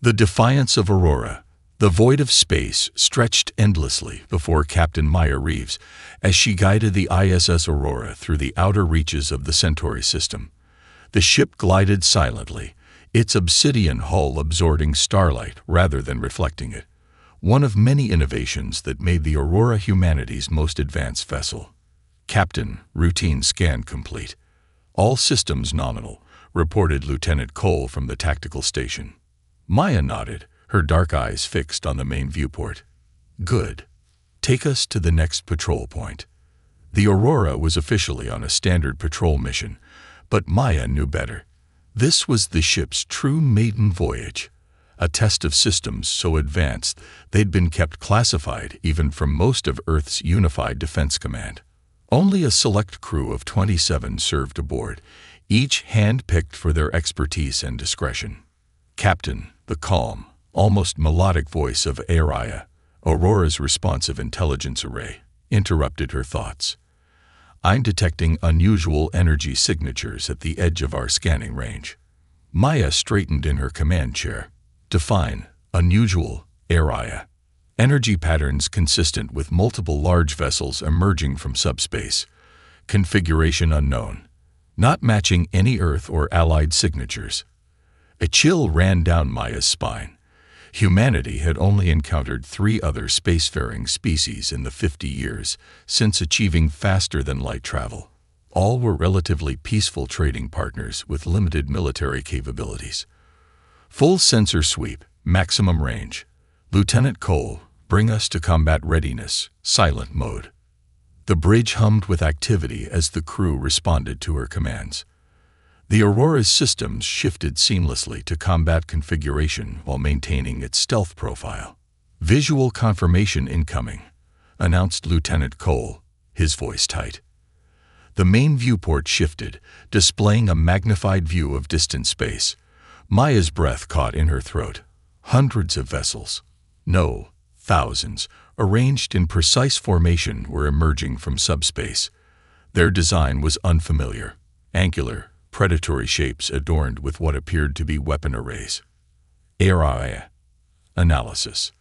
The defiance of Aurora. The void of space stretched endlessly before Captain Maya Reeves as she guided the ISS Aurora through the outer reaches of the Centauri system. The ship glided silently, its obsidian hull absorbing starlight rather than reflecting it, one of many innovations that made the Aurora humanity's most advanced vessel. Captain, routine scan complete. All systems nominal, reported Lieutenant Cole from the tactical station. Maya nodded, her dark eyes fixed on the main viewport. Good. Take us to the next patrol point. The Aurora was officially on a standard patrol mission, but Maya knew better. This was the ship's true maiden voyage, a test of systems so advanced they'd been kept classified even from most of Earth's Unified Defense Command. Only a select crew of 27 served aboard, each hand-picked for their expertise and discretion. Captain, the calm, almost melodic voice of Araya, Aurora's responsive intelligence array, interrupted her thoughts. I'm detecting unusual energy signatures at the edge of our scanning range. Maya straightened in her command chair. Define, unusual, Araya. Energy patterns consistent with multiple large vessels emerging from subspace. Configuration unknown. Not matching any Earth or allied signatures. A chill ran down Maya's spine. Humanity had only encountered 3 other spacefaring species in the 50 years since achieving faster-than-light travel. All were relatively peaceful trading partners with limited military capabilities. Full sensor sweep, maximum range. Lieutenant Cole, bring us to combat readiness, silent mode. The bridge hummed with activity as the crew responded to her commands. The Aurora's systems shifted seamlessly to combat configuration while maintaining its stealth profile. Visual confirmation incoming, announced Lieutenant Cole, his voice tight. The main viewport shifted, displaying a magnified view of distant space. Maya's breath caught in her throat. Hundreds of vessels, no, thousands, arranged in precise formation were emerging from subspace. Their design was unfamiliar, angular, predatory shapes adorned with what appeared to be weapon arrays. HFY. Analysis.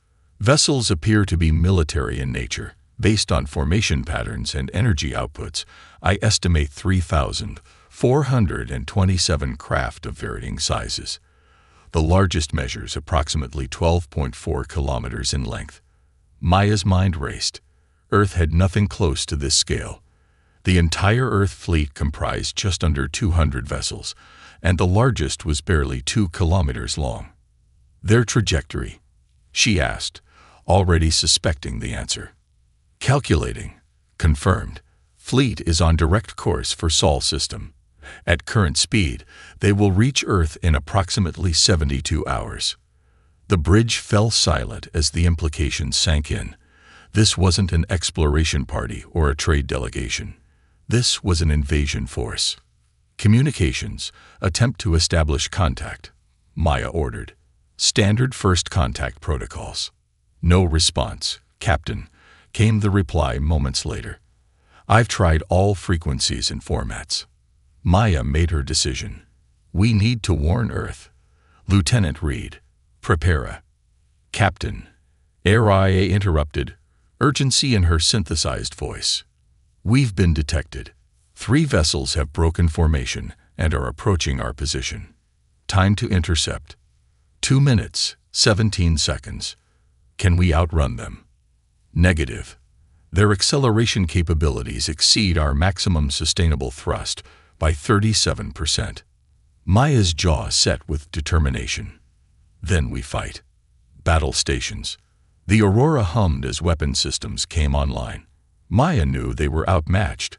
Vessels appear to be military in nature. Based on formation patterns and energy outputs, I estimate 3,427 craft of varying sizes. The largest measures approximately 12.4 kilometers in length. Maya's mind raced. Earth had nothing close to this scale. The entire Earth fleet comprised just under 200 vessels, and the largest was barely 2 kilometers long. Their trajectory? She asked, already suspecting the answer. Calculating. Confirmed. Fleet is on direct course for Sol system. At current speed, they will reach Earth in approximately 72 hours. The bridge fell silent as the implications sank in. This wasn't an exploration party or a trade delegation. This was an invasion force. Communications, attempt to establish contact, Maya ordered. Standard first contact protocols. No response, Captain, came the reply moments later. I've tried all frequencies and formats. Maya made her decision. We need to warn Earth. Lieutenant Reed, prepare. Captain, Araya interrupted, urgency in her synthesized voice. We've been detected. 3 vessels have broken formation and are approaching our position. Time to intercept. 2 minutes, 17 seconds. Can we outrun them? Negative. Their acceleration capabilities exceed our maximum sustainable thrust by 37%. Maya's jaw set with determination. Then we fight. Battle stations. The Aurora hummed as weapon systems came online. Maya knew they were outmatched,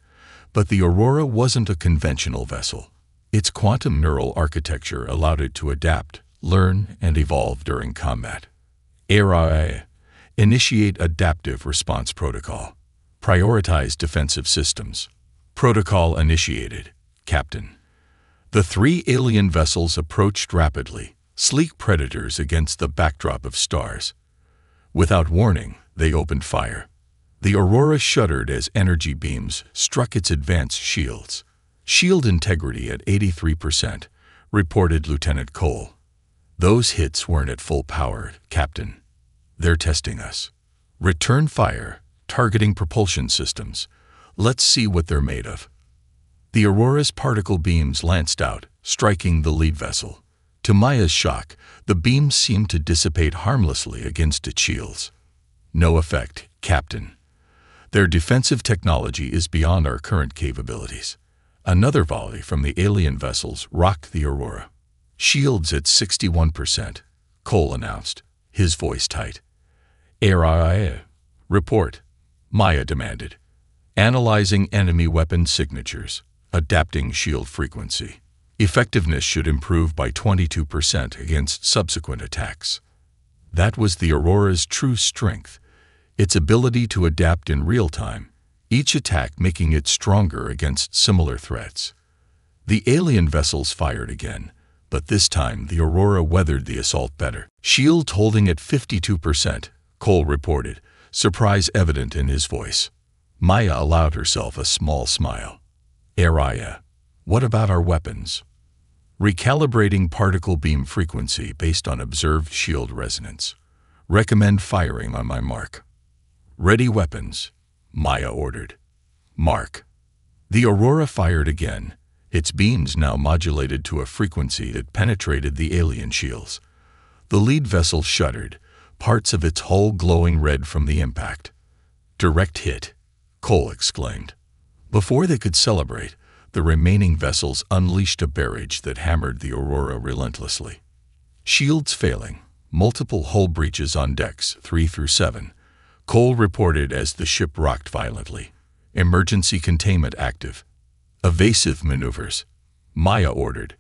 but the Aurora wasn't a conventional vessel. Its quantum neural architecture allowed it to adapt, learn, and evolve during combat. HFY. Initiate adaptive response protocol. Prioritize defensive systems. Protocol initiated, Captain. The 3 alien vessels approached rapidly, sleek predators against the backdrop of stars. Without warning, they opened fire. The Aurora shuddered as energy beams struck its advanced shields. Shield integrity at 83%, reported Lieutenant Cole. Those hits weren't at full power, Captain. They're testing us. Return fire, targeting propulsion systems. Let's see what they're made of. The Aurora's particle beams lanced out, striking the lead vessel. To Maya's shock, the beams seemed to dissipate harmlessly against its shields. No effect, Captain. Their defensive technology is beyond our current capabilities. Another volley from the alien vessels rocked the Aurora. Shields at 61%, Cole announced, his voice tight. HFY. Report, Maya demanded. Analyzing enemy weapon signatures, adapting shield frequency. Effectiveness should improve by 22% against subsequent attacks. That was the Aurora's true strength, its ability to adapt in real time, each attack making it stronger against similar threats. The alien vessels fired again, but this time the Aurora weathered the assault better. Shield holding at 52%, Cole reported, surprise evident in his voice. Maya allowed herself a small smile. HFY. What about our weapons? Recalibrating particle beam frequency based on observed shield resonance. Recommend firing on my mark. Ready weapons, Maya ordered. Mark. The Aurora fired again, its beams now modulated to a frequency that penetrated the alien shields. The lead vessel shuddered, parts of its hull glowing red from the impact. Direct hit, Cole exclaimed. Before they could celebrate, the remaining vessels unleashed a barrage that hammered the Aurora relentlessly. Shields failing, multiple hull breaches on decks 3 through 7, Cole reported as the ship rocked violently. Emergency containment active. Evasive maneuvers, Maya ordered.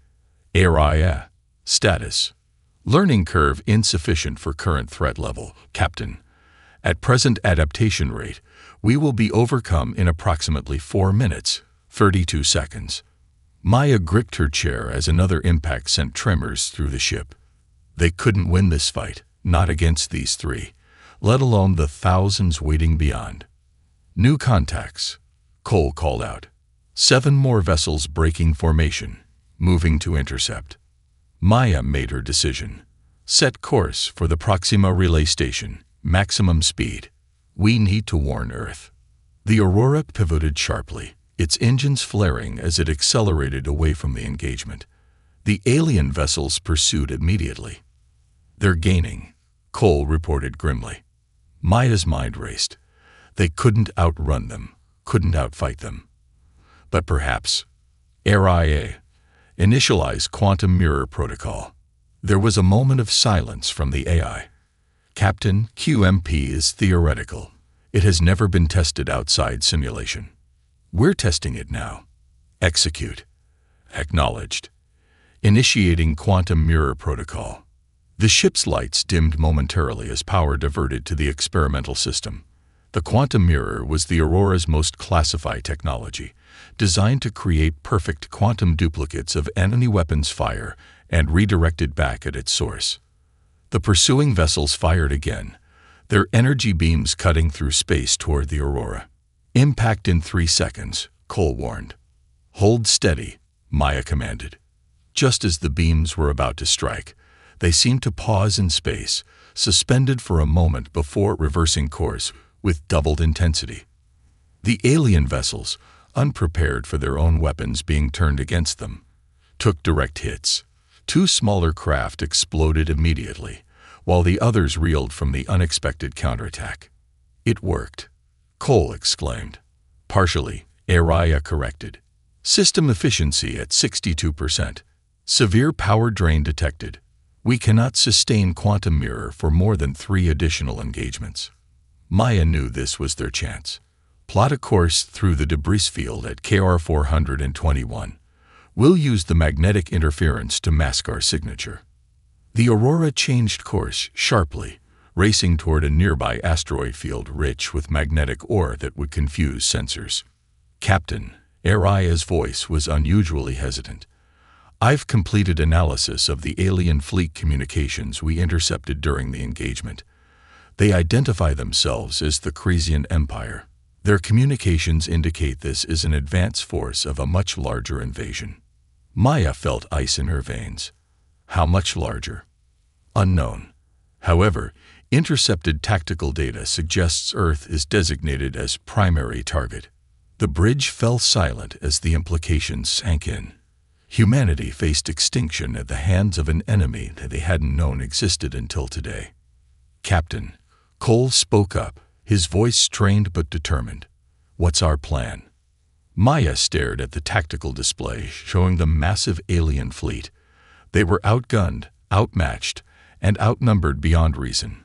HFY. Status. Learning curve insufficient for current threat level, Captain. At present adaptation rate, we will be overcome in approximately 4 minutes, 32 seconds. Maya gripped her chair as another impact sent tremors through the ship. They couldn't win this fight, not against these three, let alone the thousands waiting beyond. New contacts, Cole called out. 7 more vessels breaking formation, moving to intercept. Maya made her decision. Set course for the Proxima Relay Station, maximum speed. We need to warn Earth. The Aurora pivoted sharply, its engines flaring as it accelerated away from the engagement. The alien vessels pursued immediately. They're gaining, Cole reported grimly. Maya's mind raced. They couldn't outrun them, couldn't outfight them. But perhaps. HFY. Initialize quantum mirror protocol. There was a moment of silence from the AI. Captain, QMP is theoretical. It has never been tested outside simulation. We're testing it now. Execute. Acknowledged. Initiating quantum mirror protocol. The ship's lights dimmed momentarily as power diverted to the experimental system. The quantum mirror was the Aurora's most classified technology, designed to create perfect quantum duplicates of enemy weapons fire and redirected back at its source. The pursuing vessels fired again, their energy beams cutting through space toward the Aurora. Impact in 3 seconds, Cole warned. Hold steady, Maya commanded. Just as the beams were about to strike, they seemed to pause in space, suspended for a moment before reversing course with doubled intensity. The alien vessels, unprepared for their own weapons being turned against them, took direct hits. 2 smaller craft exploded immediately, while the others reeled from the unexpected counterattack. It worked, Cole exclaimed. Partially, HFY corrected. System efficiency at 62%. Severe power drain detected. We cannot sustain quantum mirror for more than 3 additional engagements. Maya knew this was their chance. Plot a course through the debris field at KR 421. We'll use the magnetic interference to mask our signature. The Aurora changed course sharply, racing toward a nearby asteroid field rich with magnetic ore that would confuse sensors. Captain, HFY's voice was unusually hesitant. I've completed analysis of the alien fleet communications we intercepted during the engagement. They identify themselves as the Cresian Empire. Their communications indicate this is an advance force of a much larger invasion. Maya felt ice in her veins. How much larger? Unknown. However, intercepted tactical data suggests Earth is designated as primary target. The bridge fell silent as the implications sank in. Humanity faced extinction at the hands of an enemy that they hadn't known existed until today. Captain, Cole spoke up, his voice strained but determined. What's our plan? Maya stared at the tactical display showing the massive alien fleet. They were outgunned, outmatched, and outnumbered beyond reason.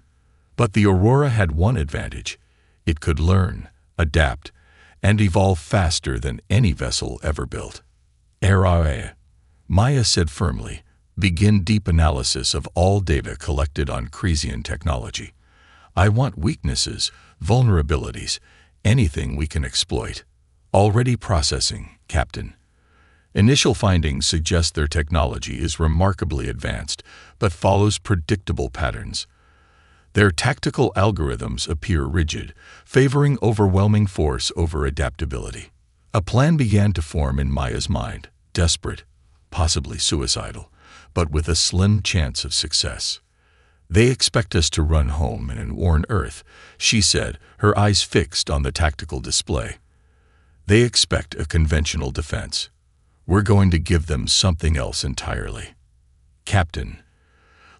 But the Aurora had one advantage. It could learn, adapt, and evolve faster than any vessel ever built. HFY, Maya said firmly, begin deep analysis of all data collected on Cresian technology. I want weaknesses, vulnerabilities, anything we can exploit. Already processing, Captain. Initial findings suggest their technology is remarkably advanced, but follows predictable patterns. Their tactical algorithms appear rigid, favoring overwhelming force over adaptability. A plan began to form in Maya's mind, desperate, possibly suicidal, but with a slim chance of success. They expect us to run home and warn Earth, she said, her eyes fixed on the tactical display. They expect a conventional defense. We're going to give them something else entirely. Captain.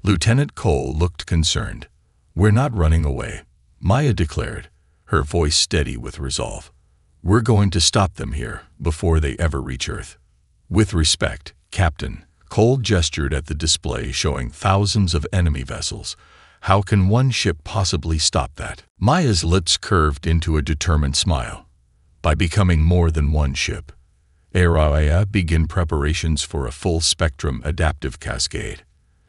Lieutenant Cole looked concerned. We're not running away, Maya declared, her voice steady with resolve. We're going to stop them here before they ever reach Earth. With respect, Captain, Cole gestured at the display showing thousands of enemy vessels. How can one ship possibly stop that? Maya's lips curved into a determined smile. By becoming more than one ship. HFY begin preparations for a full-spectrum adaptive cascade.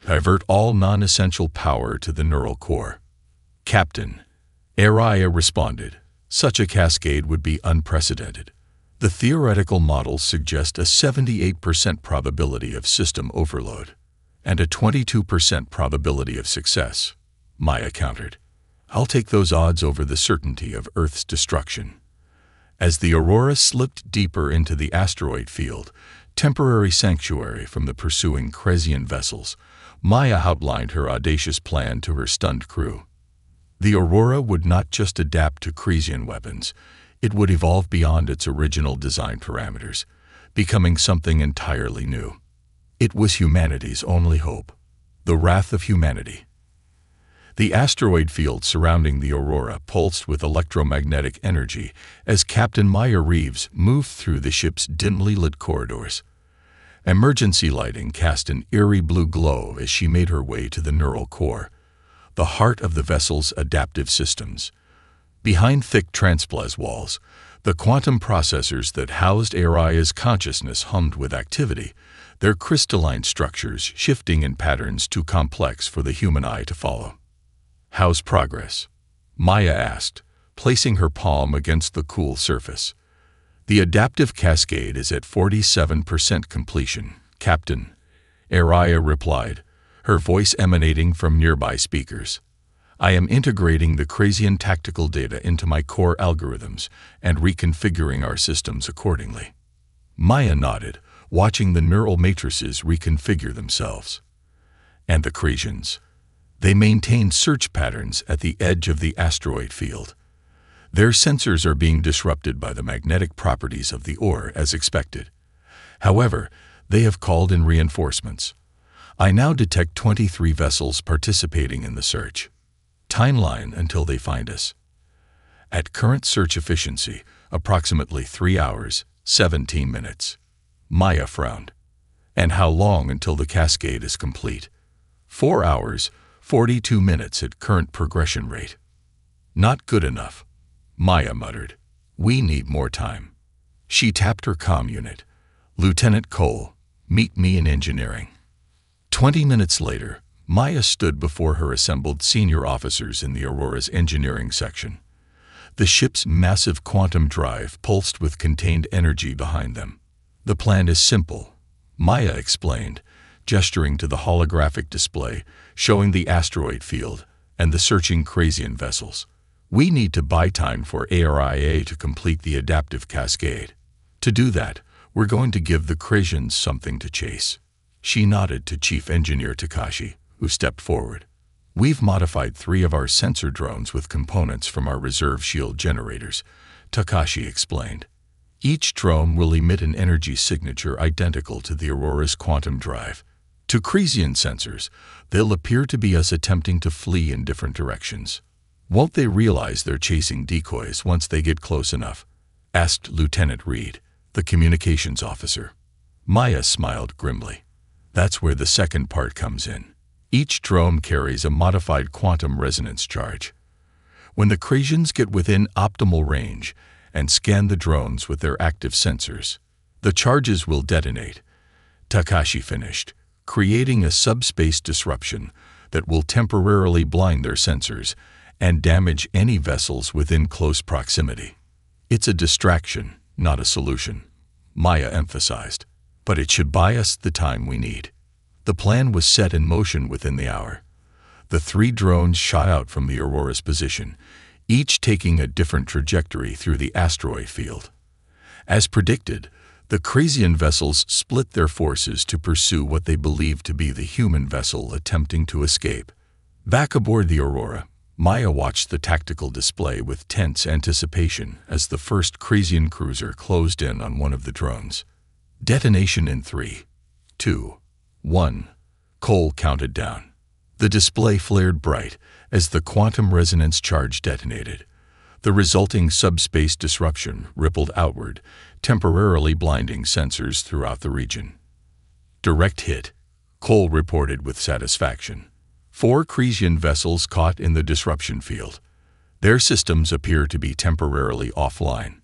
Divert all non-essential power to the neural core. Captain, HFY responded. Such a cascade would be unprecedented. The theoretical models suggest a 78% probability of system overload and a 22% probability of success, Maya countered. I'll take those odds over the certainty of Earth's destruction. As the Aurora slipped deeper into the asteroid field, temporary sanctuary from the pursuing Cresian vessels, Maya outlined her audacious plan to her stunned crew. The Aurora would not just adapt to Cresian weapons, it would evolve beyond its original design parameters, becoming something entirely new. It was humanity's only hope. The wrath of humanity. The asteroid field surrounding the Aurora pulsed with electromagnetic energy as Captain Maya Reeves moved through the ship's dimly lit corridors. Emergency lighting cast an eerie blue glow as she made her way to the neural core, the heart of the vessel's adaptive systems. Behind thick transplas walls, the quantum processors that housed HFY's consciousness hummed with activity, their crystalline structures shifting in patterns too complex for the human eye to follow. How's progress? Maya asked, placing her palm against the cool surface. The adaptive cascade is at 47% completion, Captain, HFY replied, her voice emanating from nearby speakers. I am integrating the Cresian tactical data into my core algorithms and reconfiguring our systems accordingly. Maya nodded, watching the neural matrices reconfigure themselves. And the Cresians. They maintain search patterns at the edge of the asteroid field. Their sensors are being disrupted by the magnetic properties of the ore as expected. However, they have called in reinforcements. I now detect 23 vessels participating in the search. Timeline until they find us. At current search efficiency, approximately 3 hours, 17 minutes. Maya frowned. And how long until the cascade is complete? 4 hours, 42 minutes at current progression rate. Not good enough, Maya muttered. We need more time. She tapped her comm unit. Lieutenant Cole, meet me in engineering. 20 minutes later, Maya stood before her assembled senior officers in the Aurora's engineering section. The ship's massive quantum drive pulsed with contained energy behind them. The plan is simple, Maya explained, gesturing to the holographic display showing the asteroid field and the searching Cresian vessels. We need to buy time for HFY to complete the adaptive cascade. To do that, we're going to give the Cresians something to chase. She nodded to Chief Engineer Takashi, who stepped forward. "We've modified 3 of our sensor drones with components from our reserve shield generators," Takashi explained. "Each drone will emit an energy signature identical to the Aurora's quantum drive. To Kresian sensors, they'll appear to be us attempting to flee in different directions." "Won't they realize they're chasing decoys once they get close enough?" asked Lieutenant Reed, the communications officer. Maya smiled grimly. "That's where the second part comes in. Each drone carries a modified quantum resonance charge. When the Kresians get within optimal range and scan the drones with their active sensors, the charges will detonate," Takashi finished, "creating a subspace disruption that will temporarily blind their sensors and damage any vessels within close proximity." "It's a distraction, not a solution," Maya emphasized, "but it should buy us the time we need." The plan was set in motion within the hour. The 3 drones shot out from the Aurora's position, each taking a different trajectory through the asteroid field. As predicted, the Kresian vessels split their forces to pursue what they believed to be the human vessel attempting to escape. Back aboard the Aurora, Maya watched the tactical display with tense anticipation as the first Kresian cruiser closed in on one of the drones. "Detonation in 3, 2, 1, Cole counted down. The display flared bright as the quantum resonance charge detonated. The resulting subspace disruption rippled outward, temporarily blinding sensors throughout the region. "Direct hit," Cole reported with satisfaction. 4 Kresian vessels caught in the disruption field. Their systems appear to be temporarily offline.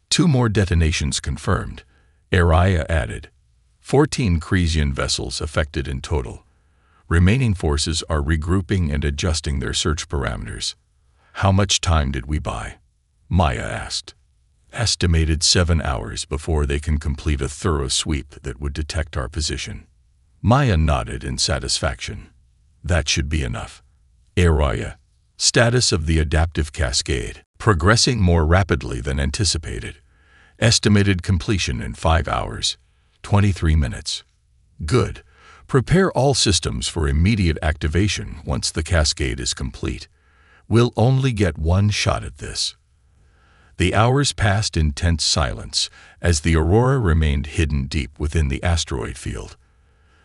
2 more detonations confirmed, Araya added. 14 Kresian vessels affected in total. Remaining forces are regrouping and adjusting their search parameters. "How much time did we buy?" Maya asked. "Estimated 7 hours before they can complete a thorough sweep that would detect our position." Maya nodded in satisfaction. "That should be enough." Araya. Status of the adaptive cascade. Progressing more rapidly than anticipated. Estimated completion in 5 hours, 23 minutes. "Good. Prepare all systems for immediate activation once the cascade is complete. We'll only get one shot at this." The hours passed in tense silence as the Aurora remained hidden deep within the asteroid field.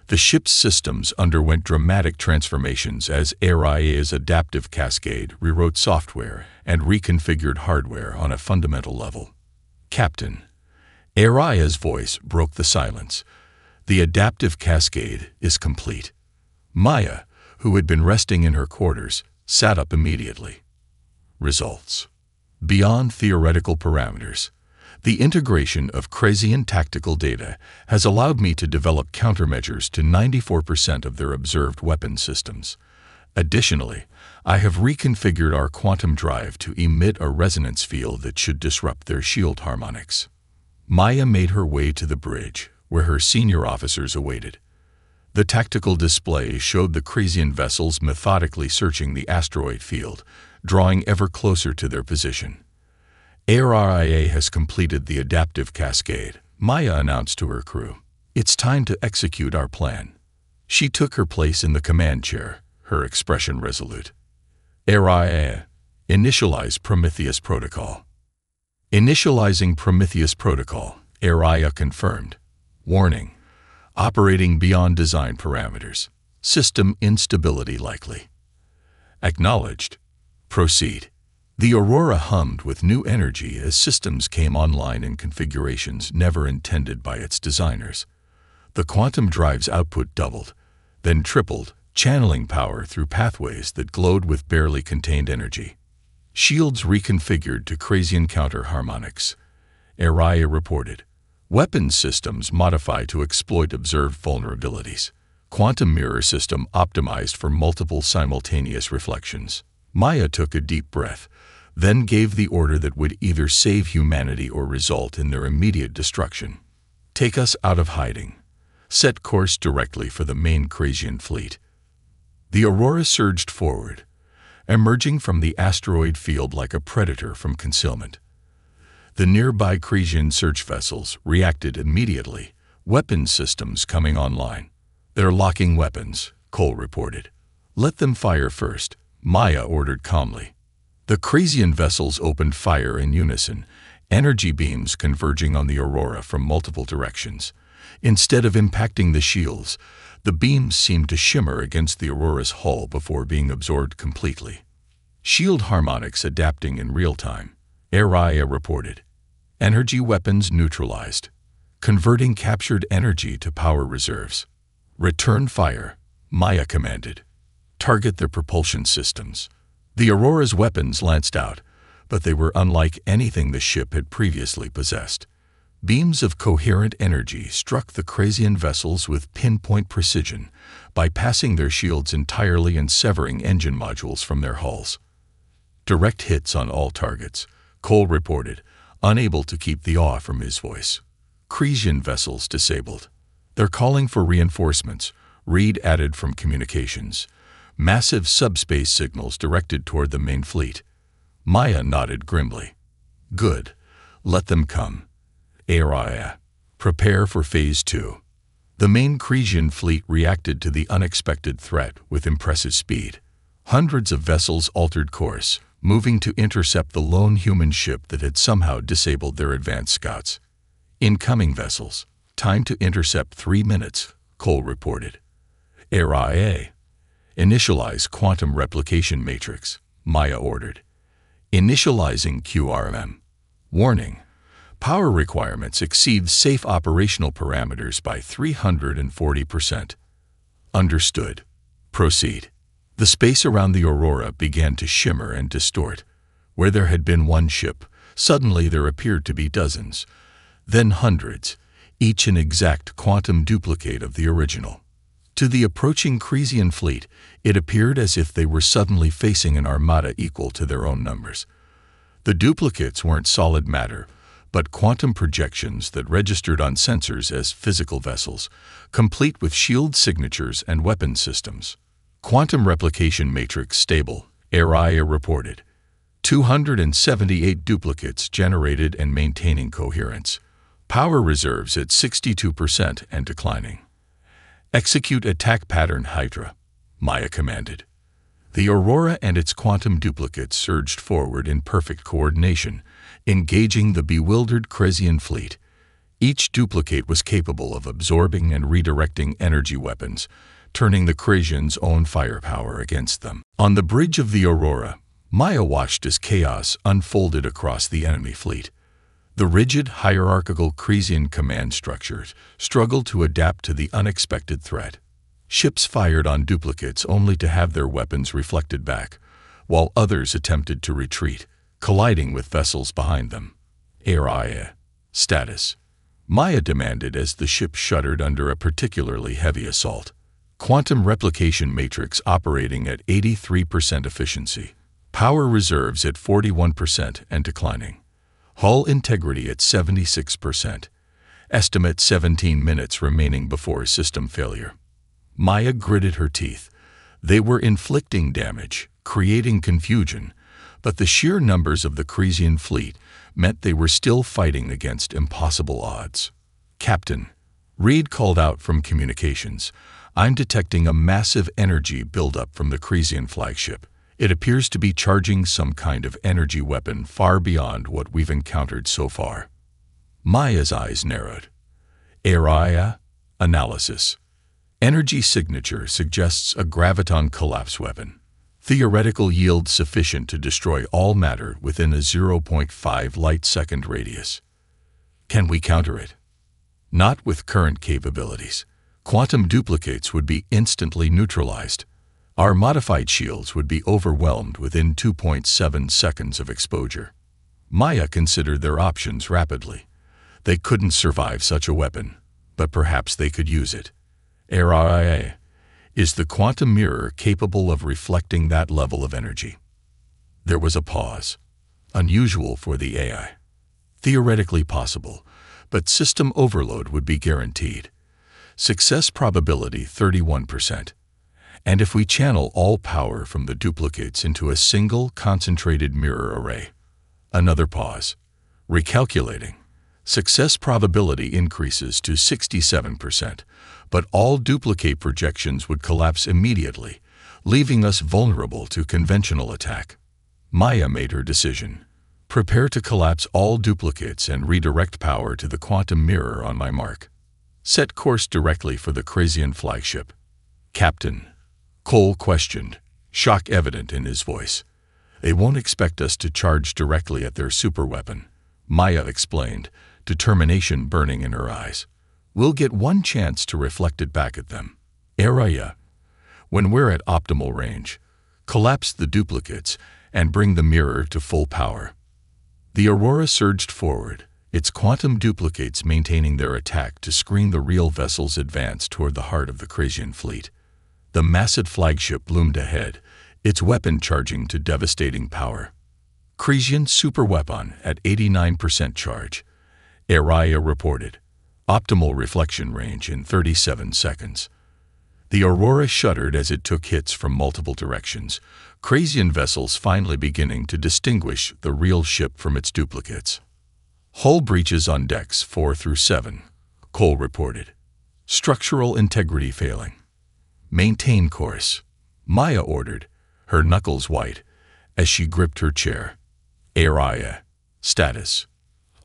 The ship's systems underwent dramatic transformations as Araya's adaptive cascade rewrote software and reconfigured hardware on a fundamental level. "Captain," Araya's voice broke the silence. "The adaptive cascade is complete." Maya, who had been resting in her quarters, sat up immediately. "Results. Beyond theoretical parameters, the integration of Kresian tactical data has allowed me to develop countermeasures to 94% of their observed weapon systems. Additionally, I have reconfigured our quantum drive to emit a resonance field that should disrupt their shield harmonics." Maya made her way to the bridge, where her senior officers awaited. The tactical display showed the Kresian vessels methodically searching the asteroid field, drawing ever closer to their position. "ARIA has completed the adaptive cascade," Maya announced to her crew. "It's time to execute our plan." She took her place in the command chair, her expression resolute. "ARIA, initialize Prometheus protocol." "Initializing Prometheus protocol," ARIA confirmed. "Warning. Operating beyond design parameters. System instability likely." "Acknowledged. Proceed." The Aurora hummed with new energy as systems came online in configurations never intended by its designers. The quantum drive's output doubled, then tripled, channeling power through pathways that glowed with barely contained energy. "Shields reconfigured to Kresian counter-harmonics," Araya reported. "Weapons systems modified to exploit observed vulnerabilities. Quantum mirror system optimized for multiple simultaneous reflections." Maya took a deep breath, then gave the order that would either save humanity or result in their immediate destruction. "Take us out of hiding. Set course directly for the main Kresian fleet." The Aurora surged forward, emerging from the asteroid field like a predator from concealment. The nearby Kresian search vessels reacted immediately, weapons systems coming online. "They're locking weapons," Cole reported. "Let them fire first," Maya ordered calmly. The Krasian vessels opened fire in unison, energy beams converging on the Aurora from multiple directions. Instead of impacting the shields, the beams seemed to shimmer against the Aurora's hull before being absorbed completely. Shield harmonics adapting in real time, Araya reported. Energy weapons neutralized, converting captured energy to power reserves. Return fire, Maya commanded. Target their propulsion systems. The Aurora's weapons lanced out, but they were unlike anything the ship had previously possessed. Beams of coherent energy struck the Krasian vessels with pinpoint precision, bypassing their shields entirely and severing engine modules from their hulls. Direct hits on all targets, Cole reported, unable to keep the awe from his voice. Krasian vessels disabled. They're calling for reinforcements, Reed added from communications. Massive subspace signals directed toward the main fleet. Maya nodded grimly. Good. Let them come. Araya. Prepare for Phase 2. The main Krasian fleet reacted to the unexpected threat with impressive speed. Hundreds of vessels altered course, moving to intercept the lone human ship that had somehow disabled their advanced scouts. Incoming vessels. Time to intercept 3 minutes, Cole reported. Araya. Initialize quantum replication matrix, Maya ordered. Initializing QRM. Warning. Power requirements exceed safe operational parameters by 340%. Understood. Proceed. The space around the Aurora began to shimmer and distort. Where there had been one ship, suddenly there appeared to be dozens, then hundreds, each an exact quantum duplicate of the original. To the approaching Krasian fleet, it appeared as if they were suddenly facing an armada equal to their own numbers. The duplicates weren't solid matter, but quantum projections that registered on sensors as physical vessels, complete with shield signatures and weapon systems. Quantum replication matrix stable, Araya reported. 278 duplicates generated and maintaining coherence. Power reserves at 62% and declining. Execute attack pattern Hydra, Maya commanded. The Aurora and its quantum duplicates surged forward in perfect coordination, engaging the bewildered Krasian fleet. Each duplicate was capable of absorbing and redirecting energy weapons, turning the Krasians' own firepower against them. On the bridge of the Aurora, Maya watched as chaos unfolded across the enemy fleet. The rigid, hierarchical Krasian command structures struggled to adapt to the unexpected threat. Ships fired on duplicates only to have their weapons reflected back, while others attempted to retreat, colliding with vessels behind them. Araya. Status. Maya demanded as the ship shuddered under a particularly heavy assault. Quantum replication matrix operating at 83% efficiency. Power reserves at 41% and declining. Hull integrity at 76%. Estimate 17 minutes remaining before system failure. Maya gritted her teeth. They were inflicting damage, creating confusion, but the sheer numbers of the Krasian fleet meant they were still fighting against impossible odds. Captain, Reed called out from communications, I'm detecting a massive energy buildup from the Krasian flagship. It appears to be charging some kind of energy weapon far beyond what we've encountered so far. Maya's eyes narrowed. Araya. Analysis. Energy signature suggests a graviton collapse weapon. Theoretical yield sufficient to destroy all matter within a 0.5 light-second radius. Can we counter it? Not with current capabilities. Quantum duplicates would be instantly neutralized. Our modified shields would be overwhelmed within 2.7 seconds of exposure. Maya considered their options rapidly. They couldn't survive such a weapon, but perhaps they could use it. Araya. Is the quantum mirror capable of reflecting that level of energy? There was a pause. Unusual for the AI. Theoretically possible, but system overload would be guaranteed. Success probability 31%. And if we channel all power from the duplicates into a single concentrated mirror array? Another pause. Recalculating. Success probability increases to 67%, but all duplicate projections would collapse immediately, leaving us vulnerable to conventional attack. Maya made her decision. Prepare to collapse all duplicates and redirect power to the quantum mirror on my mark. Set course directly for the Krasian flagship. Captain, Cole questioned, shock evident in his voice. They won't expect us to charge directly at their superweapon, Maya explained, determination burning in her eyes. We'll get one chance to reflect it back at them. Araya, when we're at optimal range, collapse the duplicates and bring the mirror to full power. The Aurora surged forward, its quantum duplicates maintaining their attack to screen the real vessel's advance toward the heart of the Krasian fleet. The massive flagship loomed ahead, its weapon charging to devastating power. Krasian superweapon at 89% charge, Araya reported. Optimal reflection range in 37 seconds. The Aurora shuddered as it took hits from multiple directions, Krasian vessels finally beginning to distinguish the real ship from its duplicates. Hull breaches on decks 4 through 7, Cole reported. Structural integrity failing. Maintain course, Maya ordered, her knuckles white, as she gripped her chair. Araya. Status.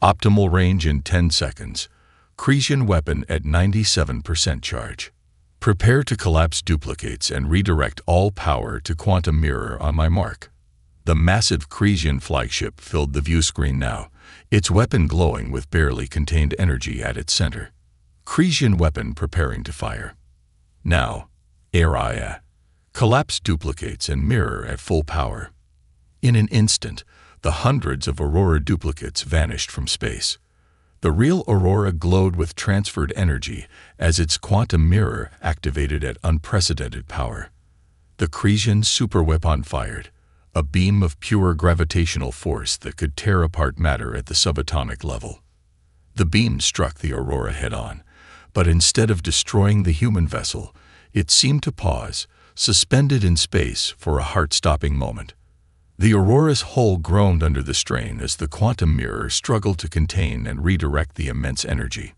Optimal range in 10 seconds. Krasian weapon at 97% charge. Prepare to collapse duplicates and redirect all power to quantum mirror on my mark. The massive Krasian flagship filled the view screen now, its weapon glowing with barely contained energy at its center. Krasian weapon preparing to fire. Now, Araya. Collapse duplicates and mirror at full power. In an instant, the hundreds of Aurora duplicates vanished from space. The real Aurora glowed with transferred energy as its quantum mirror activated at unprecedented power. The Krasian superweapon fired, a beam of pure gravitational force that could tear apart matter at the subatomic level. The beam struck the Aurora head-on, but instead of destroying the human vessel, it seemed to pause, suspended in space for a heart-stopping moment. The Aurora's hull groaned under the strain as the quantum mirror struggled to contain and redirect the immense energy.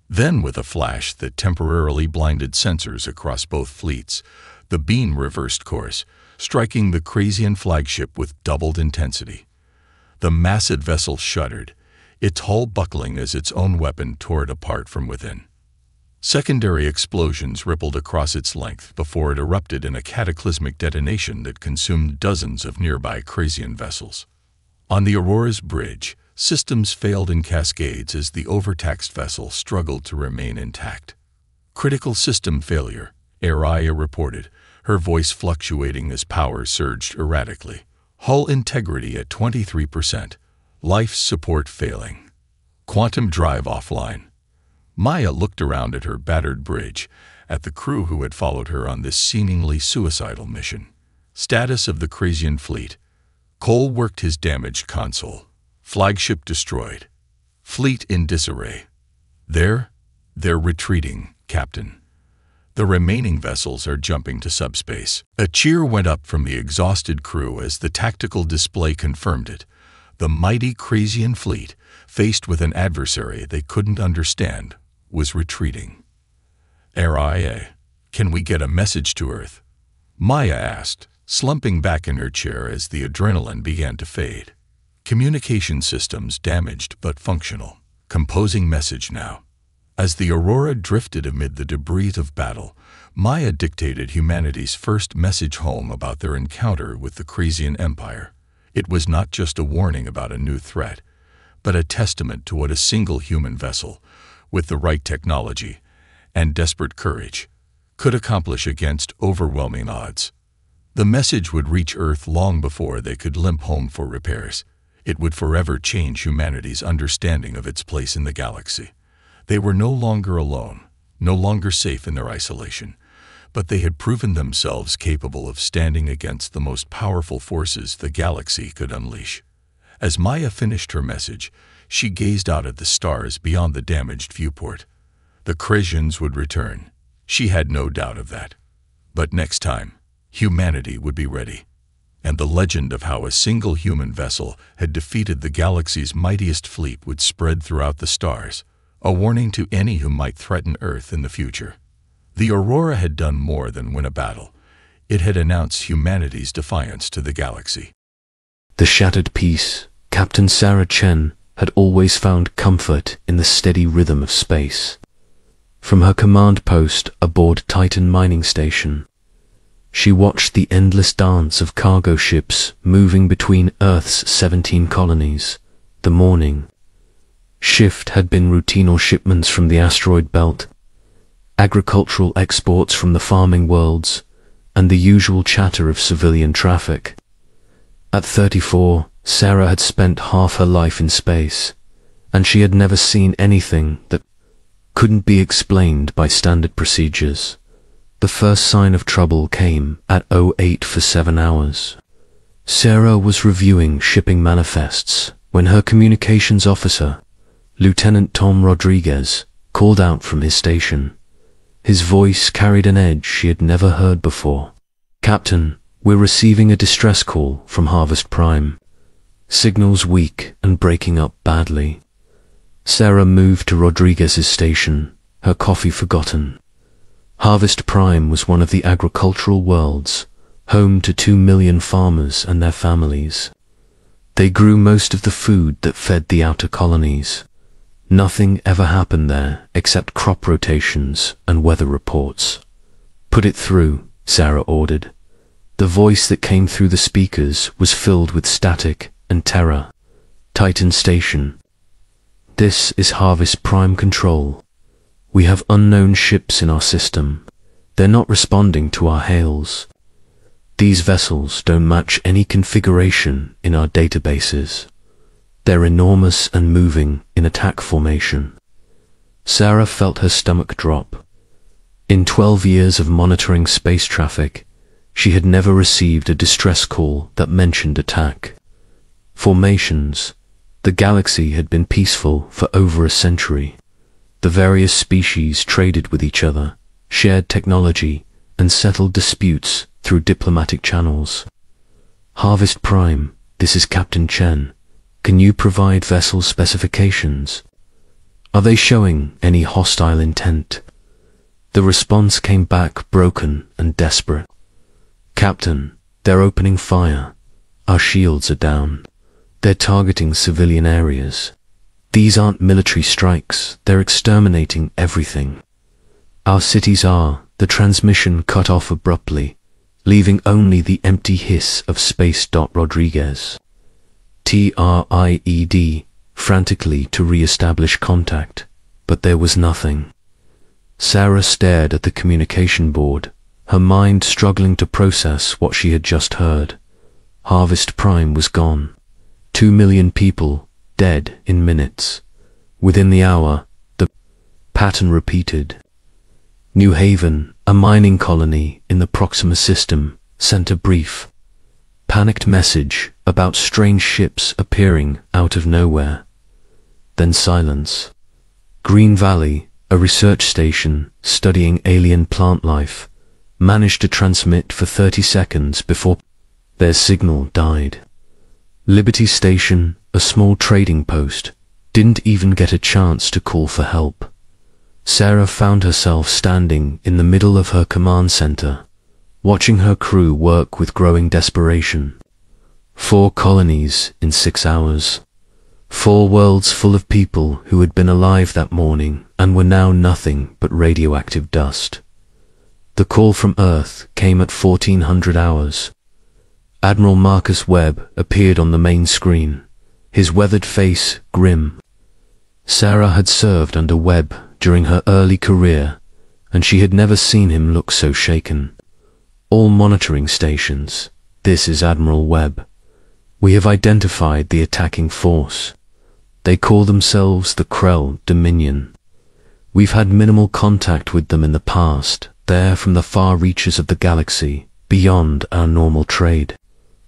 Then, with a flash that temporarily blinded sensors across both fleets, the beam reversed course, striking the Krasian flagship with doubled intensity. The massive vessel shuddered, its hull buckling as its own weapon tore it apart from within. Secondary explosions rippled across its length before it erupted in a cataclysmic detonation that consumed dozens of nearby Krasian vessels. On the Aurora's bridge, systems failed in cascades as the overtaxed vessel struggled to remain intact. Critical system failure, Araya reported, her voice fluctuating as power surged erratically. Hull integrity at 23%. Life support failing. Quantum drive offline. Maya looked around at her battered bridge, at the crew who had followed her on this seemingly suicidal mission. Status of the Krasian fleet. Cole worked his damaged console. Flagship destroyed. Fleet in disarray. They're retreating, Captain. The remaining vessels are jumping to subspace. A cheer went up from the exhausted crew as the tactical display confirmed it. The mighty Krasian fleet, faced with an adversary they couldn't understand, was retreating. Araya, can we get a message to Earth? Maya asked, slumping back in her chair as the adrenaline began to fade. Communication systems damaged but functional. Composing message now. As the Aurora drifted amid the debris of battle, Maya dictated humanity's first message home about their encounter with the Krasian Empire. It was not just a warning about a new threat, but a testament to what a single human vessel, with the right technology and desperate courage, could accomplish against overwhelming odds. The message would reach Earth long before they could limp home for repairs. It would forever change humanity's understanding of its place in the galaxy. They were no longer alone, no longer safe in their isolation, but they had proven themselves capable of standing against the most powerful forces the galaxy could unleash. As Maya finished her message, she gazed out at the stars beyond the damaged viewport. The Krasians would return. She had no doubt of that. But next time, humanity would be ready. and the legend of how a single human vessel had defeated the galaxy's mightiest fleet would spread throughout the stars, a warning to any who might threaten Earth in the future. The Aurora had done more than win a battle. It had announced humanity's defiance to the galaxy. The shattered piece, Captain Sarah Chen, had always found comfort in the steady rhythm of space. From her command post aboard Titan mining station, she watched the endless dance of cargo ships moving between Earth's 17 colonies. The morning shift had been routine shipments from the asteroid belt, agricultural exports from the farming worlds, and the usual chatter of civilian traffic. At 34, Sarah had spent half her life in space, and she had never seen anything that couldn't be explained by standard procedures. The first sign of trouble came at 08 for 7 hours. Sarah was reviewing shipping manifests when her communications officer, Lieutenant Tom Rodriguez, called out from his station. His voice carried an edge she had never heard before. "Captain, we're receiving a distress call from Harvest Prime. Signals weak and breaking up badly." Sarah moved to Rodriguez's station, her coffee forgotten. Harvest Prime was one of the agricultural worlds, home to 2 million farmers and their families. They grew most of the food that fed the outer colonies. Nothing ever happened there except crop rotations and weather reports. "Put it through," Sarah ordered. The voice that came through the speakers was filled with static and terror. "Titan Station. This is Harvest Prime Control. We have unknown ships in our system. They're not responding to our hails. These vessels don't match any configuration in our databases. They're enormous and moving in attack formation." Sarah felt her stomach drop. In 12 years of monitoring space traffic, she had never received a distress call that mentioned attack. Formations. The galaxy had been peaceful for over a century. The various species traded with each other, shared technology, and settled disputes through diplomatic channels. "Harvest Prime, this is Captain Chen. Can you provide vessel specifications? Are they showing any hostile intent?" The response came back broken and desperate. "Captain, they're opening fire. Our shields are down. They're targeting civilian areas. These aren't military strikes, they're exterminating everything. Our cities are." The transmission cut off abruptly, leaving only the empty hiss of Space. Rodriguez tried frantically to re-establish contact, but there was nothing. Sarah stared at the communication board, her mind struggling to process what she had just heard. Harvest Prime was gone. 2 million people dead in minutes. Within the hour, the pattern repeated. New Haven, a mining colony in the Proxima system, sent a brief, panicked message about strange ships appearing out of nowhere. Then silence. Green Valley, a research station studying alien plant life, managed to transmit for 30 seconds before their signal died. Liberty Station, a small trading post, didn't even get a chance to call for help. Sarah found herself standing in the middle of her command center, watching her crew work with growing desperation. 4 colonies in 6 hours. 4 worlds full of people who had been alive that morning and were now nothing but radioactive dust. The call from Earth came at 1400 hours. Admiral Marcus Webb appeared on the main screen, his weathered face grim. Sarah had served under Webb during her early career, and she had never seen him look so shaken. "All monitoring stations, this is Admiral Webb. We have identified the attacking force. They call themselves the Krell Dominion. We've had minimal contact with them in the past. They're from the far reaches of the galaxy, beyond our normal trade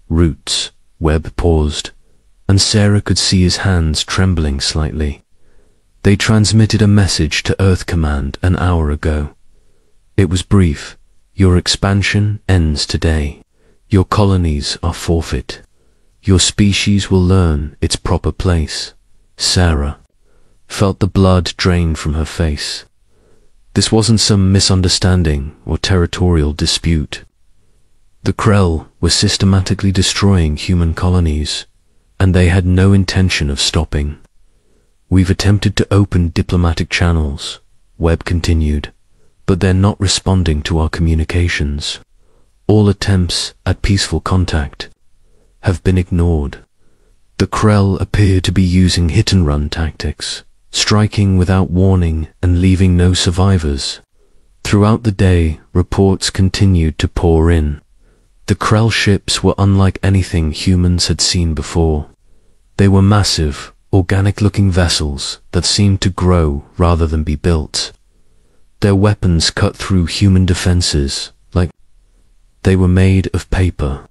routes." Webb paused, and Sarah could see his hands trembling slightly. "They transmitted a message to Earth Command an hour ago. It was brief. Your expansion ends today. Your colonies are forfeit. Your species will learn its proper place. Sarah felt the blood drain from her face. This wasn't some misunderstanding or territorial dispute. The Krell were systematically destroying human colonies, and they had no intention of stopping. We've attempted to open diplomatic channels, Webb continued, but they're not responding to our communications. All attempts at peaceful contact have been ignored. The Krell appear to be using hit-and-run tactics, striking without warning and leaving no survivors. Throughout the day, reports continued to pour in. The Krell ships were unlike anything humans had seen before. They were massive, organic-looking vessels that seemed to grow rather than be built. Their weapons cut through human defenses like they were made of paper.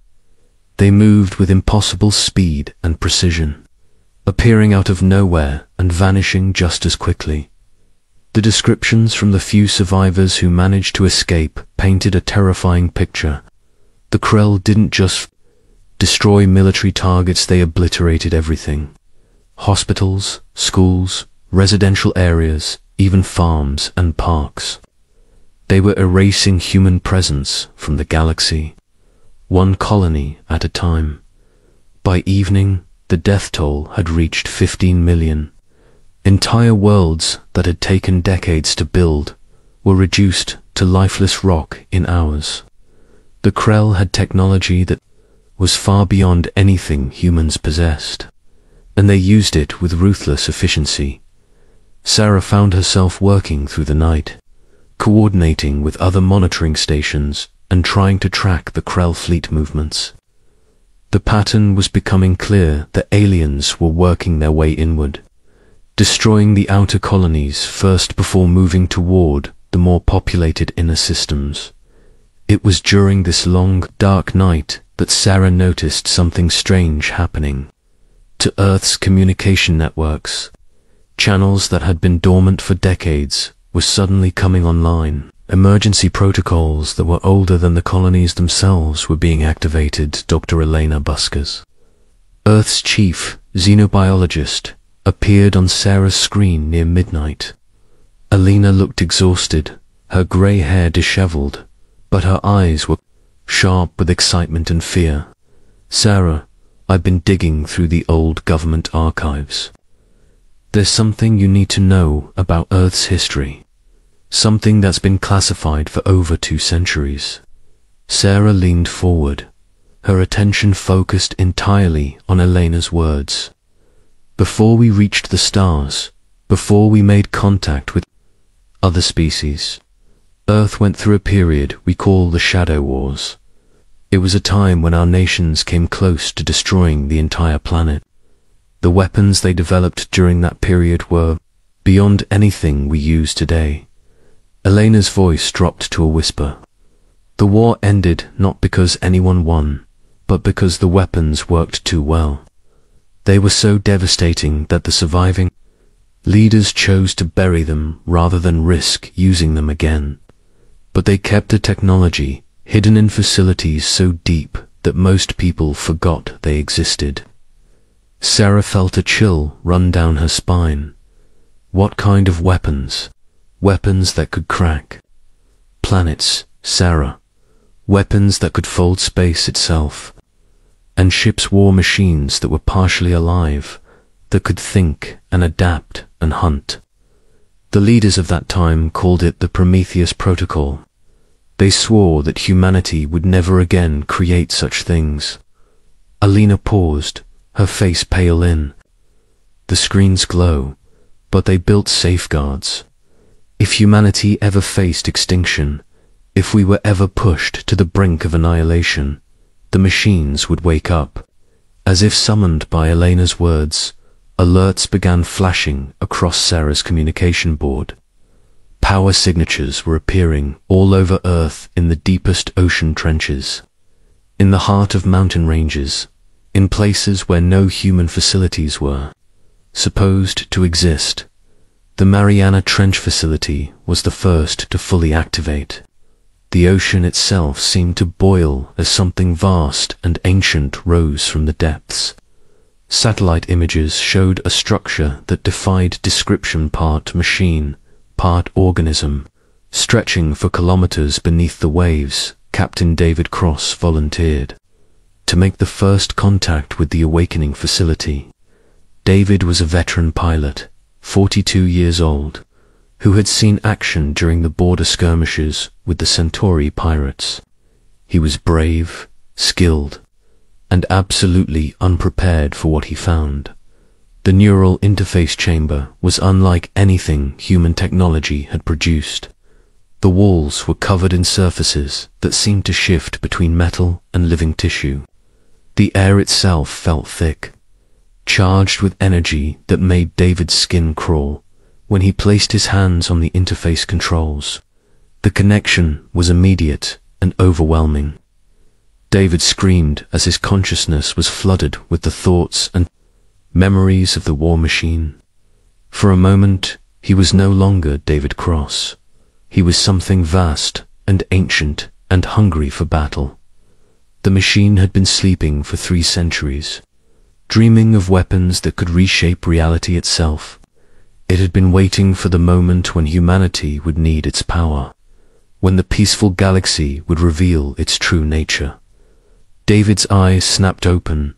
They moved with impossible speed and precision, appearing out of nowhere and vanishing just as quickly. The descriptions from the few survivors who managed to escape painted a terrifying picture. The Krell didn't just destroy military targets, they obliterated everything. Hospitals, schools, residential areas, even farms and parks. They were erasing human presence from the galaxy, one colony at a time. By evening, the death toll had reached 15 million. Entire worlds that had taken decades to build were reduced to lifeless rock in hours. The Krell had technology that was far beyond anything humans possessed, and they used it with ruthless efficiency. Sarah found herself working through the night, coordinating with other monitoring stations and trying to track the Krell fleet movements. The pattern was becoming clear that aliens were working their way inward, destroying the outer colonies first before moving toward the more populated inner systems. It was during this long, dark night that Sarah noticed something strange happening. To Earth's communication networks, channels that had been dormant for decades were suddenly coming online. Emergency protocols that were older than the colonies themselves were being activated. Dr. Elena Buskers, Earth's chief xenobiologist, appeared on Sarah's screen near midnight. Elena looked exhausted, her grey hair disheveled, but her eyes were sharp with excitement and fear. Sarah, I've been digging through the old government archives. There's something you need to know about Earth's history. Something that's been classified for over 2 centuries. Sarah leaned forward, her attention focused entirely on Elena's words. Before we reached the stars, before we made contact with other species, Earth went through a period we call the Shadow Wars. It was a time when our nations came close to destroying the entire planet. The weapons they developed during that period were beyond anything we use today. Elena's voice dropped to a whisper. The war ended not because anyone won, but because the weapons worked too well. They were so devastating that the surviving leaders chose to bury them rather than risk using them again. But they kept the technology hidden in facilities so deep that most people forgot they existed. Sarah felt a chill run down her spine. What kind of weapons? Weapons that could crack planets, Sarah. Weapons that could fold space itself. And ships war machines that were partially alive, that could think and adapt and hunt. The leaders of that time called it the Prometheus Protocol. They swore that humanity would never again create such things. Alina paused, her face pale in. The screens glow, but they built safeguards. If humanity ever faced extinction, if we were ever pushed to the brink of annihilation, the machines would wake up. As if summoned by Elena's words, alerts began flashing across Sarah's communication board. Power signatures were appearing all over Earth in the deepest ocean trenches, in the heart of mountain ranges, in places where no human facilities were supposed to exist. The Mariana Trench facility was the first to fully activate. The ocean itself seemed to boil as something vast and ancient rose from the depths. Satellite images showed a structure that defied description, part machine, part organism, stretching for kilometers beneath the waves. Captain David Cross volunteered to make the first contact with the awakening facility. David was a veteran pilot, 42 years old, who had seen action during the border skirmishes with the Centauri pirates. He was brave, skilled, and absolutely unprepared for what he found. The neural interface chamber was unlike anything human technology had produced. The walls were covered in surfaces that seemed to shift between metal and living tissue. The air itself felt thick, charged with energy that made David's skin crawl. When he placed his hands on the interface controls, the connection was immediate and overwhelming. David screamed as his consciousness was flooded with the thoughts and memories of the war machine. For a moment, he was no longer David Cross. He was something vast and ancient and hungry for battle. The machine had been sleeping for 3 centuries, dreaming of weapons that could reshape reality itself. It had been waiting for the moment when humanity would need its power, when the peaceful galaxy would reveal its true nature. David's eyes snapped open,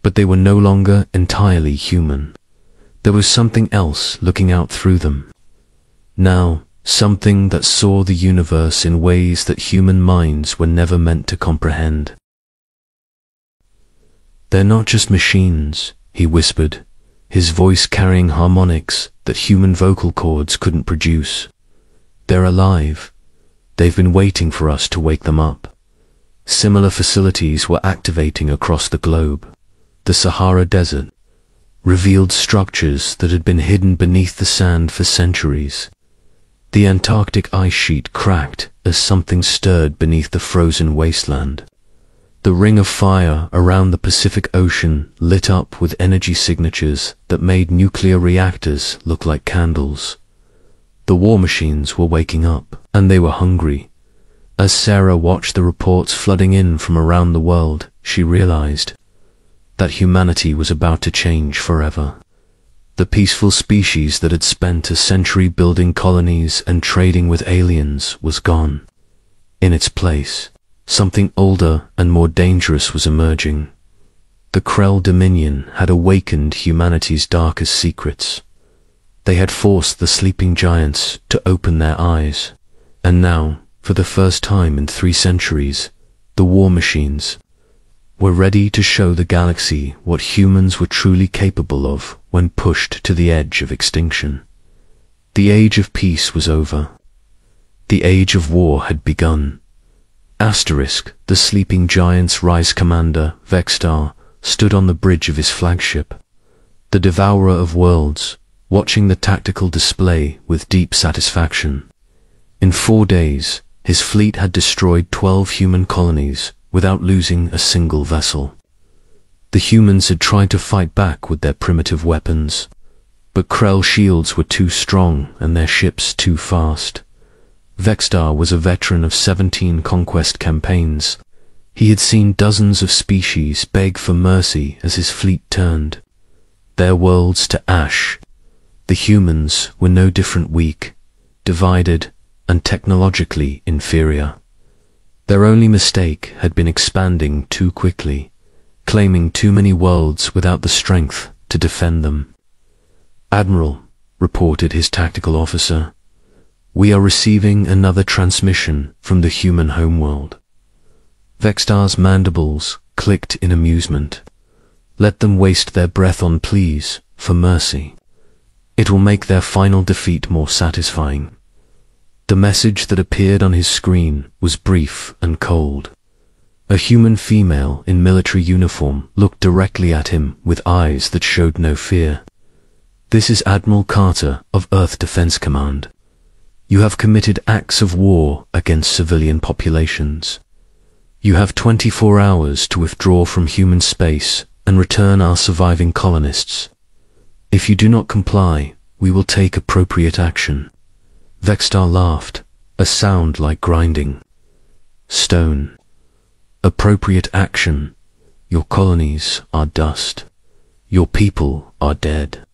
but they were no longer entirely human. There was something else looking out through them. Now, something that saw the universe in ways that human minds were never meant to comprehend. "They're not just machines," he whispered, his voice carrying harmonics that human vocal cords couldn't produce. "They're alive. They've been waiting for us to wake them up." Similar facilities were activating across the globe. The Sahara Desert revealed structures that had been hidden beneath the sand for centuries. The Antarctic ice sheet cracked as something stirred beneath the frozen wasteland. The ring of fire around the Pacific Ocean lit up with energy signatures that made nuclear reactors look like candles. The war machines were waking up, and they were hungry. As Sarah watched the reports flooding in from around the world, she realized that humanity was about to change forever. The peaceful species that had spent a century building colonies and trading with aliens was gone. In its place, something older and more dangerous was emerging. The Krell Dominion had awakened humanity's darkest secrets. They had forced the sleeping giants to open their eyes, and now, for the first time in 3 centuries, the war machines were ready to show the galaxy what humans were truly capable of when pushed to the edge of extinction. The age of peace was over. The age of war had begun. Asterisk, the sleeping giant's Rise commander, Vextar, stood on the bridge of his flagship, the devourer of worlds, watching the tactical display with deep satisfaction. In 4 days, his fleet had destroyed 12 human colonies without losing a single vessel. The humans had tried to fight back with their primitive weapons, but Krell shields were too strong and their ships too fast. Vextar was a veteran of 17 conquest campaigns. He had seen dozens of species beg for mercy as his fleet turned their worlds to ash. The humans were no different, weak, divided, and technologically inferior. Their only mistake had been expanding too quickly, claiming too many worlds without the strength to defend them. "Admiral," reported his tactical officer, "we are receiving another transmission from the human homeworld." Vextar's mandibles clicked in amusement. Let them waste their breath on pleas for mercy. It will make their final defeat more satisfying. The message that appeared on his screen was brief and cold. A human female in military uniform looked directly at him with eyes that showed no fear. "This is Admiral Carter of Earth Defense Command. You have committed acts of war against civilian populations. You have 24 hours to withdraw from human space and return our surviving colonists. If you do not comply, we will take appropriate action." Vextar laughed, a sound like grinding. Stone. Appropriate action. Your colonies are dust. Your people are dead.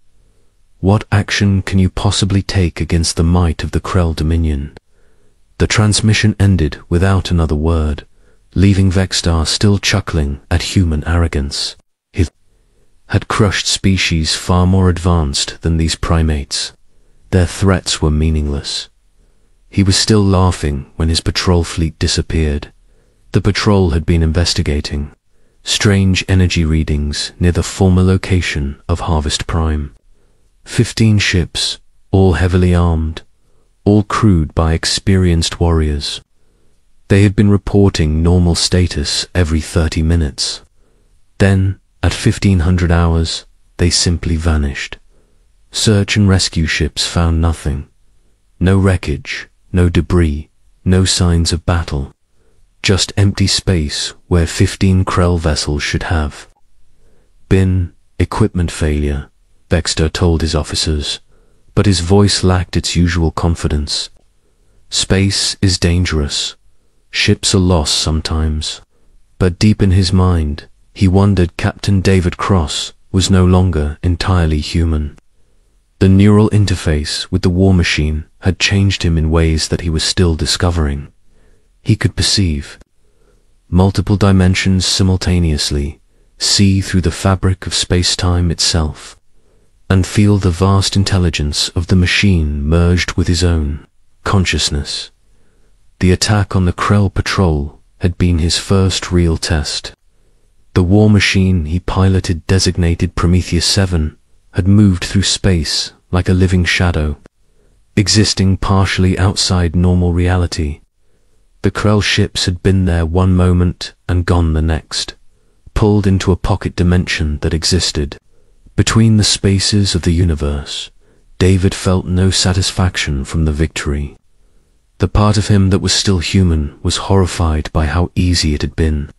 What action can you possibly take against the might of the Krell Dominion? The transmission ended without another word, leaving Vexstar still chuckling at human arrogance. He had crushed species far more advanced than these primates. Their threats were meaningless. He was still laughing when his patrol fleet disappeared. The patrol had been investigating strange energy readings near the former location of Harvest Prime. 15 ships, all heavily armed, all crewed by experienced warriors. They had been reporting normal status every 30 minutes. Then, at 1500 hours, they simply vanished. Search and rescue ships found nothing. No wreckage, no debris, no signs of battle. Just empty space where 15 Krell vessels should have been. Equipment failure, Vexter told his officers, but his voice lacked its usual confidence. Space is dangerous. Ships are lost sometimes. But deep in his mind, he wondered Captain David Cross was no longer entirely human. The neural interface with the war machine had changed him in ways that he was still discovering. He could perceive multiple dimensions simultaneously, see through the fabric of space-time itself, and feel the vast intelligence of the machine merged with his own consciousness. The attack on the Krell patrol had been his first real test. The war machine he piloted, designated Prometheus 7, had moved through space like a living shadow, existing partially outside normal reality. The Krell ships had been there one moment and gone the next, pulled into a pocket dimension that existed between the spaces of the universe. David felt no satisfaction from the victory. The part of him that was still human was horrified by how easy it had been.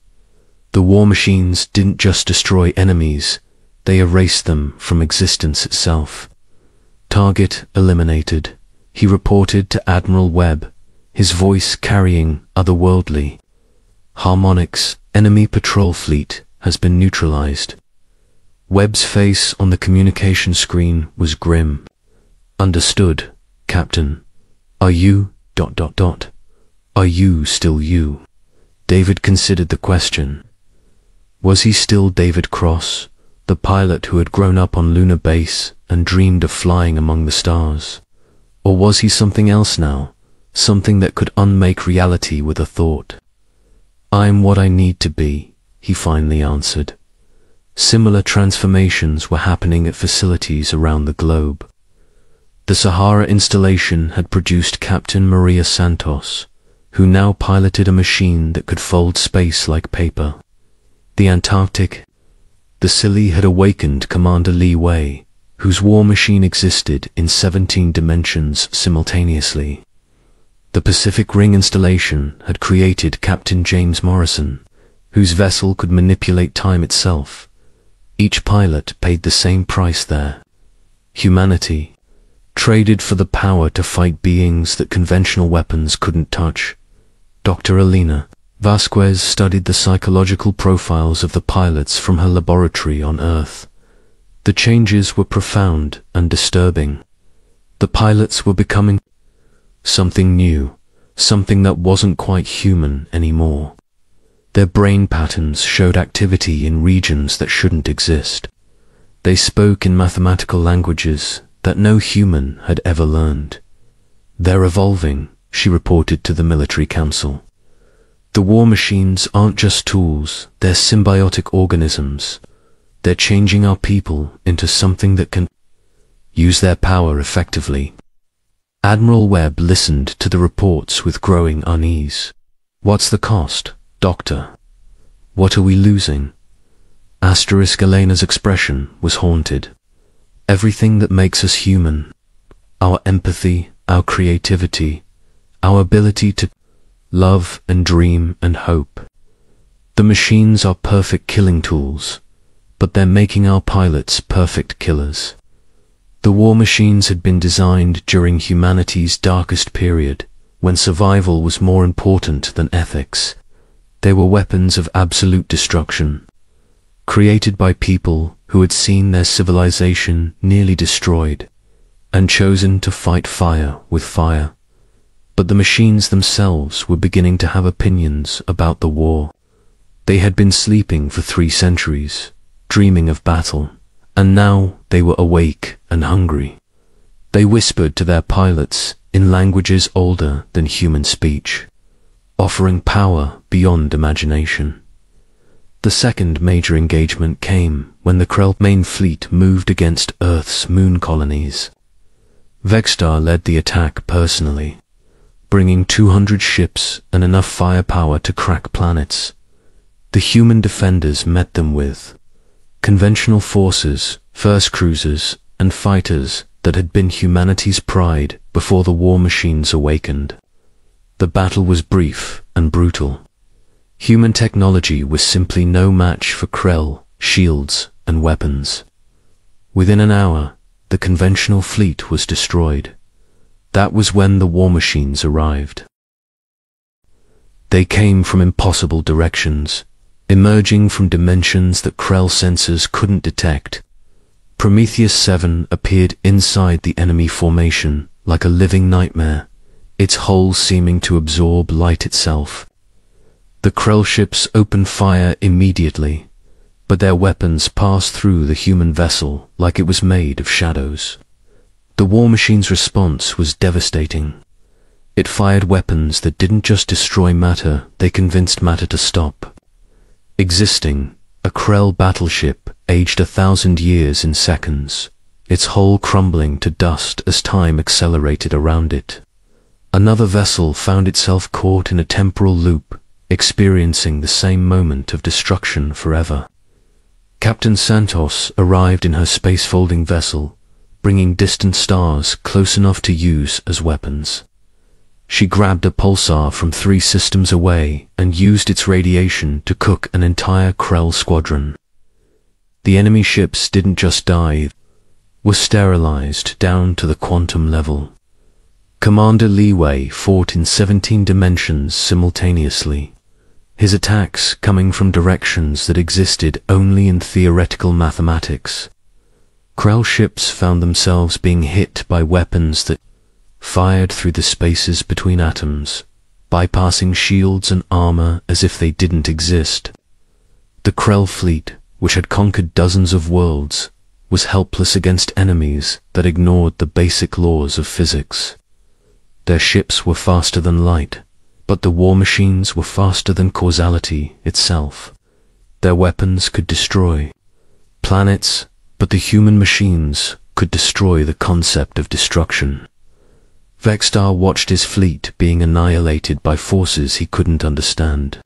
The war machines didn't just destroy enemies, they erased them from existence itself. Target eliminated, he reported to Admiral Webb, his voice carrying otherworldly harmonics. Enemy patrol fleet has been neutralized. Webb's face on the communication screen was grim. Understood, Captain. Are you... Are you still you? David considered the question. Was he still David Cross, the pilot who had grown up on Lunar Base and dreamed of flying among the stars? Or was he something else now, something that could unmake reality with a thought? I'm what I need to be, he finally answered. Similar transformations were happening at facilities around the globe. The Sahara installation had produced Captain Maria Santos, who now piloted a machine that could fold space like paper. The Antarctic, the Scilly had awakened Commander Lee Wei, whose war machine existed in 17 dimensions simultaneously. The Pacific Ring installation had created Captain James Morrison, whose vessel could manipulate time itself. Each pilot paid the same price there. Humanity, traded for the power to fight beings that conventional weapons couldn't touch. Dr. Alina Vasquez studied the psychological profiles of the pilots from her laboratory on Earth. The changes were profound and disturbing. The pilots were becoming something new, something that wasn't quite human anymore. Their brain patterns showed activity in regions that shouldn't exist. They spoke in mathematical languages that no human had ever learned. They're evolving, she reported to the military council. The war machines aren't just tools, they're symbiotic organisms. They're changing our people into something that can use their power effectively. Admiral Webb listened to the reports with growing unease. What's the cost, Doctor? What are we losing? Asterisk Elena's expression was haunted. Everything that makes us human. Our empathy, our creativity, our ability to love and dream and hope. The machines are perfect killing tools, but they're making our pilots perfect killers. The war machines had been designed during humanity's darkest period, when survival was more important than ethics. They were weapons of absolute destruction, created by people who had seen their civilization nearly destroyed and chosen to fight fire with fire. But the machines themselves were beginning to have opinions about the war. They had been sleeping for 3 centuries, dreaming of battle, and now they were awake and hungry. They whispered to their pilots in languages older than human speech, offering power beyond imagination. The second major engagement came when the Krell main fleet moved against Earth's moon colonies. Vextar led the attack personally, bringing 200 ships and enough firepower to crack planets. The human defenders met them with conventional forces, first cruisers, and fighters that had been humanity's pride before the war machines awakened. The battle was brief and brutal. Human technology was simply no match for Krell, shields, and weapons. Within an hour, the conventional fleet was destroyed. That was when the war machines arrived. They came from impossible directions, emerging from dimensions that Krell sensors couldn't detect. Prometheus 7 appeared inside the enemy formation like a living nightmare, its hull seeming to absorb light itself. The Krell ships opened fire immediately, but their weapons passed through the human vessel like it was made of shadows. The war machine's response was devastating. It fired weapons that didn't just destroy matter, they convinced matter to stop existing. A Krell battleship aged 1,000 years in seconds, its hull crumbling to dust as time accelerated around it. Another vessel found itself caught in a temporal loop, experiencing the same moment of destruction forever. Captain Santos arrived in her space-folding vessel, bringing distant stars close enough to use as weapons. She grabbed a pulsar from 3 systems away and used its radiation to cook an entire Krell squadron. The enemy ships didn't just die, were sterilized down to the quantum level. Commander Leeway fought in 17 dimensions simultaneously, his attacks coming from directions that existed only in theoretical mathematics. Krell ships found themselves being hit by weapons that fired through the spaces between atoms, bypassing shields and armor as if they didn't exist. The Krell fleet, which had conquered dozens of worlds, was helpless against enemies that ignored the basic laws of physics. Their ships were faster than light, but the war machines were faster than causality itself. Their weapons could destroy planets, but the human machines could destroy the concept of destruction. Vextar watched his fleet being annihilated by forces he couldn't understand.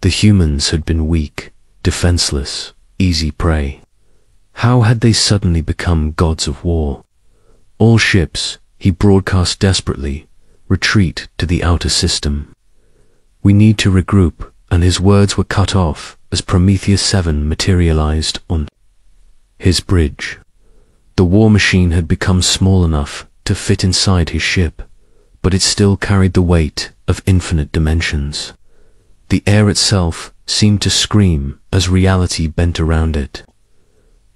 The humans had been weak, defenseless, easy prey. How had they suddenly become gods of war? All ships, he broadcast desperately, retreat to the outer system. We need to regroup, and his words were cut off as Prometheus 7 materialized on his bridge. The war machine had become small enough to fit inside his ship, but it still carried the weight of infinite dimensions. The air itself seemed to scream as reality bent around it.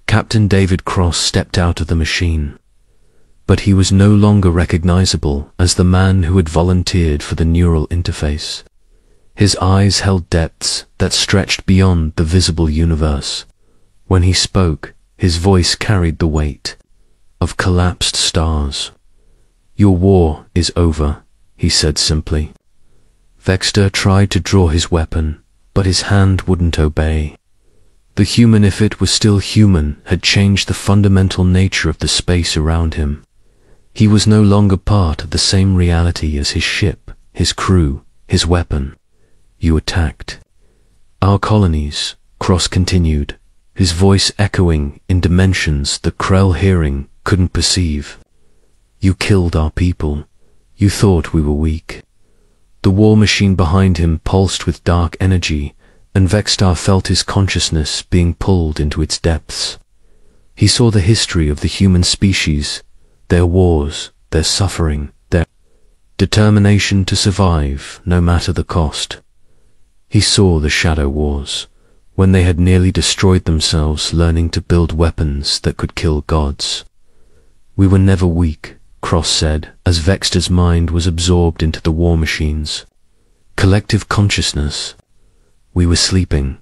Captain David Cross stepped out of the machine, but he was no longer recognizable as the man who had volunteered for the neural interface. His eyes held depths that stretched beyond the visible universe. When he spoke, his voice carried the weight of collapsed stars. "Your war is over," he said simply. Vextar tried to draw his weapon, but his hand wouldn't obey. The human, if it was still human, had changed the fundamental nature of the space around him. He was no longer part of the same reality as his ship, his crew, his weapon. "You attacked our colonies," Cross continued, his voice echoing in dimensions that Krell hearing couldn't perceive. "You killed our people. You thought we were weak." The war machine behind him pulsed with dark energy, and Vextar felt his consciousness being pulled into its depths. He saw the history of the human species, their wars, their suffering, their determination to survive no matter the cost. He saw the Shadow Wars, when they had nearly destroyed themselves learning to build weapons that could kill gods. We were never weak, Cross said, as Vexter's mind was absorbed into the war machines. Collective consciousness. We were sleeping.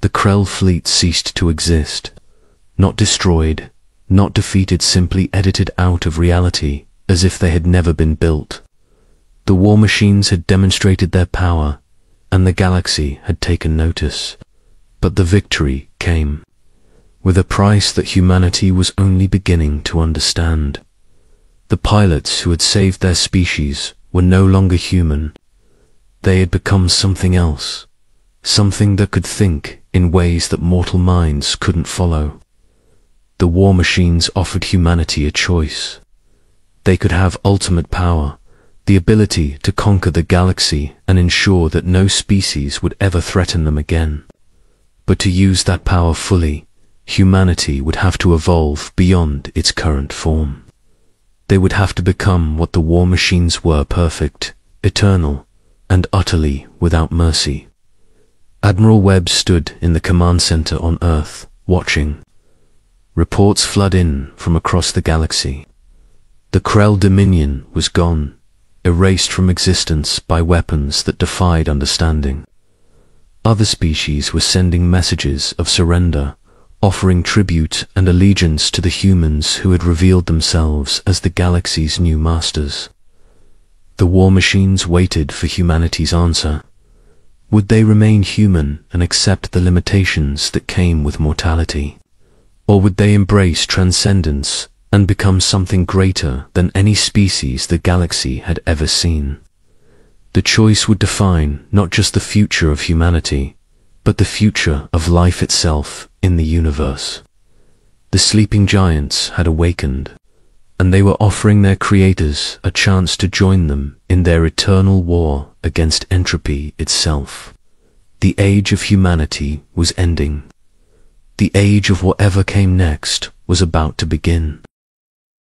The Krell fleet ceased to exist. Not destroyed, not defeated, simply edited out of reality, as if they had never been built. The war machines had demonstrated their power, and the galaxy had taken notice. But the victory came, with a price that humanity was only beginning to understand. The pilots who had saved their species were no longer human. They had become something else, something that could think in ways that mortal minds couldn't follow. The war machines offered humanity a choice. They could have ultimate power, the ability to conquer the galaxy and ensure that no species would ever threaten them again. But to use that power fully, humanity would have to evolve beyond its current form. They would have to become what the war machines were: perfect, eternal, and utterly without mercy. Admiral Webb stood in the command center on Earth, watching. Reports flood in from across the galaxy. The Krell Dominion was gone, erased from existence by weapons that defied understanding. Other species were sending messages of surrender, offering tribute and allegiance to the humans who had revealed themselves as the galaxy's new masters. The war machines waited for humanity's answer. Would they remain human and accept the limitations that came with mortality? Or would they embrace transcendence and become something greater than any species the galaxy had ever seen? The choice would define not just the future of humanity, but the future of life itself in the universe. The sleeping giants had awakened, and they were offering their creators a chance to join them in their eternal war against entropy itself. The age of humanity was ending. The age of whatever came next was about to begin.